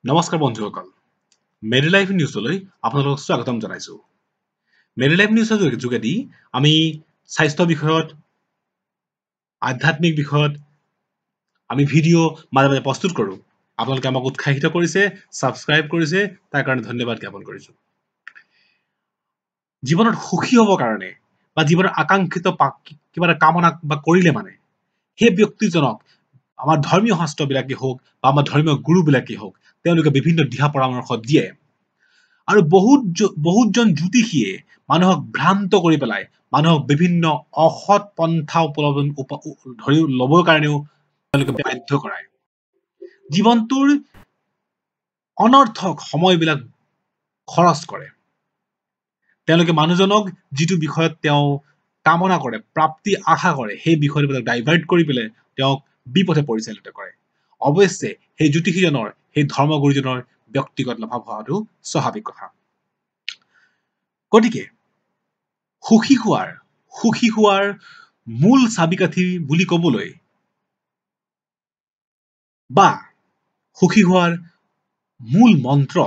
নমস্কাৰ বন্ধুসকল মেৰি লাইফ নিউজলৈ আপোনালোকক স্বাগতম জনাইছো মেৰি লাইফ নিউজৰ যোগেদি আমি স্বাস্থ্য বিষয়ত আধ্যাত্মিক বিষয়ত আমি ভিডিঅ' মাজে মাজে প্ৰস্তুত কৰোঁ আপোনালোকে আমাক উৎসাহিত কৰিছে সাবস্ক্ৰাইব কৰিছে তাৰ কাৰণে ধন্যবাদ জ্ঞাপন কৰিছো জীৱনত সুখী হ'ব কাৰণে বা জীৱনৰ আকাংক্ষিত কিবা এটা কামনা বা কৰিলে মানে সেই ব্যক্তিজনক আমাৰ ধৰ্মীয় শাস্ত্ৰবিলাকেই হওক বা আমাৰ ধৰ্মীয় গুৰুবিলাকেই হওক তেওঁলোকে বিভিন্ন দিহা পৰামৰ্শ দিয়ে আৰু বহুতজন জ্যোতিষীয়ে মানুহক ভ্ৰান্ত কৰি পেলাই মানুহক বিভিন্ন অসৎ পন্থা ধৰি ল'বৰ কাৰণেও তেওঁলোকে বাধ্য কৰায় জীৱনটোৰ অনৰ্থক সময়বিলাক খৰচ কৰে তেওঁলোকে মানুহজনক যিটো বিষয়ত তেওঁ কামনা কৰে প্ৰাপ্তি আশা কৰে সেই বিষয়বিলাক ডাইভাৰ্ট কৰি পেলাই তেওঁক বিপথে পৰিচালিত কৰে অৱশ্যে সেই জ্যোতিষীজনৰ সেই ধৰ্মগুৰুজনৰ ব্যক্তিগত লাভ হোৱাটো স্বাভাৱিক কথা গতিকে সুখী হোৱাৰ মূল চাবিকাঠি বুলি ক'বলৈ বা সুখী হোৱাৰ মূল মন্ত্ৰ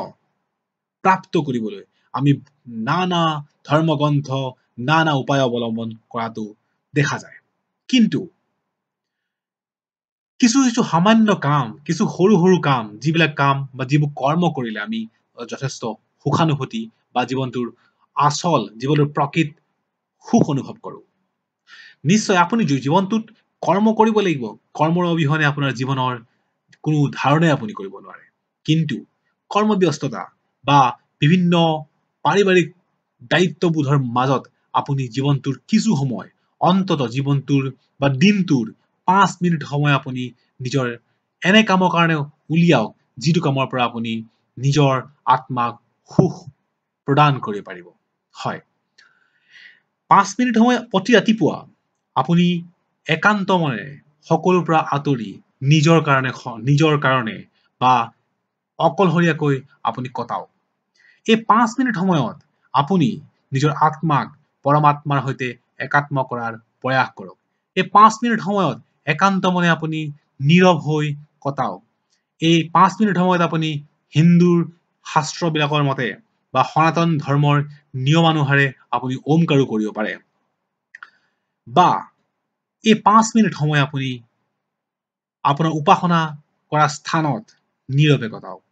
প্ৰাপ্ত কৰিবলৈ আমি নানা ধৰ্মগ্ৰন্থ নানা উপায় অৱলম্বন কৰাটো দেখা যায় কিন্তু কিছু সামান্য কাম কিছু সৰু কাম যিবিলাক কাম বা যিবোৰ কৰ্ম কৰিলে আমি যথেষ্ট সুখানুভূতি বা জীৱনটোৰ প্ৰকৃত সুখ অনুভৱ কৰোঁ নিশ্চয় আপুনি জীৱনটোত কৰ্ম কৰিব লাগিব কৰ্মৰ অবিহনে আপোনাৰ জীৱনৰ কোনো ধাৰণাই আপুনি কৰিব নোৱাৰে কিন্তু কৰ্মব্যস্ততা বা বিভিন্ন পাৰিবাৰিক দায়িত্ববোধৰ মাজত আপুনি জীৱনটোৰ কিছু সময় অন্তত জীৱনটোৰ বা দিনটোৰ 5 মিনিট সময় আপুনি নিজৰ এনে কামৰ কাৰণে উলিয়াওক যিটো কামৰ পৰা আপুনি নিজৰ আত্মাক সুখ প্ৰদান কৰিব পাৰিব হয় 5 মিনিট সময় প্ৰতি ৰাতিপুৱা আপুনি একান্ত মনেৰে সকলোৰ পৰা আঁতৰি নিজৰ কাৰণে বা অকলশৰীয়াকৈ আপুনি কটাওক এই 5 মিনিট সময়ত আপুনি নিজৰ আত্মাক পৰমাত্মাৰ সৈতে একাত্ম কৰাৰ প্ৰয়াস কৰক এই 5 মিনিট সময়ত একান্ত মনে আপুনি নীৰৱ হৈ কটাওক এই 5 মিনিট সময়ত আপুনি হিন্দুৰ শাস্ত্ৰবিলাকৰ মতে বা সনাতন ধৰ্মৰ নিয়মানুসাৰে আপুনি ওমকাৰো কৰিব পাৰে বা এই 5 মিনিট সময় আপুনি আপোনাৰ উপাসনা কৰা স্থানত নীৰৱে কটাওক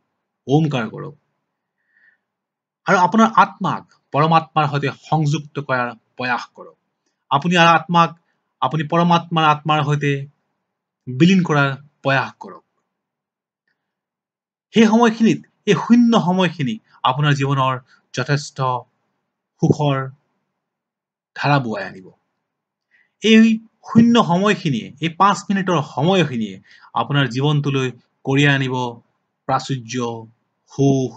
ওমকাৰ কৰক আৰু আপোনাৰ আত্মাক পৰমাত্মাৰ সৈতে সংযুক্ত কৰাৰ প্ৰয়াস কৰক আপুনি পৰমাত্মাৰ আত্মাৰ সৈতে বিলীন কৰাৰ প্ৰয়াস কৰক সেই সময়খিনিত এই শূন্য সময়খিনি আপোনাৰ জীৱনৰ যথেষ্ট সুখৰ ধাৰা বুৱাই আনিব এই শূন্য সময়খিনিয়ে এই 5 মিনিটৰ সময়খিনিয়ে আপোনাৰ জীৱনটোলৈ কঢ়িয়াই আনিব প্ৰাচুৰ্য সুখ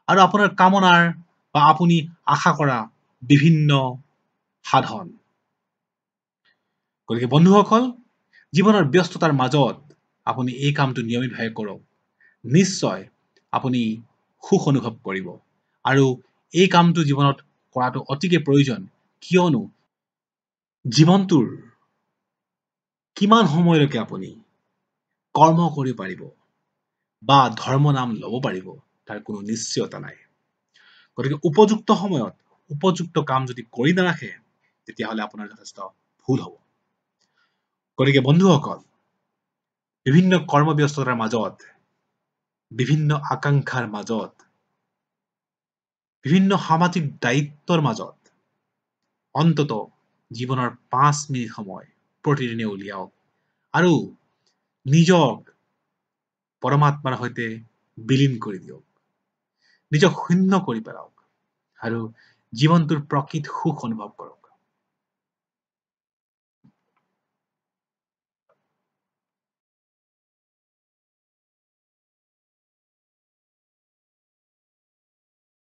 আৰু আপোনাৰ কামনাৰ বা আপুনি আশা কৰা বিভিন্ন সাধন গতিকে বন্ধুসকল জীৱনৰ ব্যস্ততাৰ মাজত আপুনি এই কামটো নিয়মিতভাৱে কৰক নিশ্চয় আপুনি সুখ অনুভৱ কৰিব আৰু এই কামটো জীৱনত কৰাটো অতিকে প্ৰয়োজন কিয়নো জীৱনটোৰ কিমান সময়লৈকে আপুনি কৰ্ম কৰিব পাৰিব বা ধৰ্ম নাম ল'ব পাৰিব তাৰ কোনো নিশ্চয়তা নাই গতিকে উপযুক্ত সময়ত উপযুক্ত কাম যদি কৰি নাৰাখে তেতিয়াহ'লে আপোনাৰ যথেষ্ট ভুল হ'ব গতিকে বন্ধুসকল বিভিন্ন কৰ্মব্যস্ততাৰ মাজত বিভিন্ন আকাংক্ষাৰ মাজত বিভিন্ন সামাজিক দায়িত্বৰ মাজত অন্তত জীৱনৰ 5 মিনিট সময় প্ৰতিদিনে উলিয়াওক আৰু নিজক পৰমাত্মাৰ সৈতে বিলীন কৰি দিয়ক নিজক শূন্য কৰি পেলাওক আৰু জীৱনটোৰ প্ৰকৃত সুখ অনুভৱ কৰক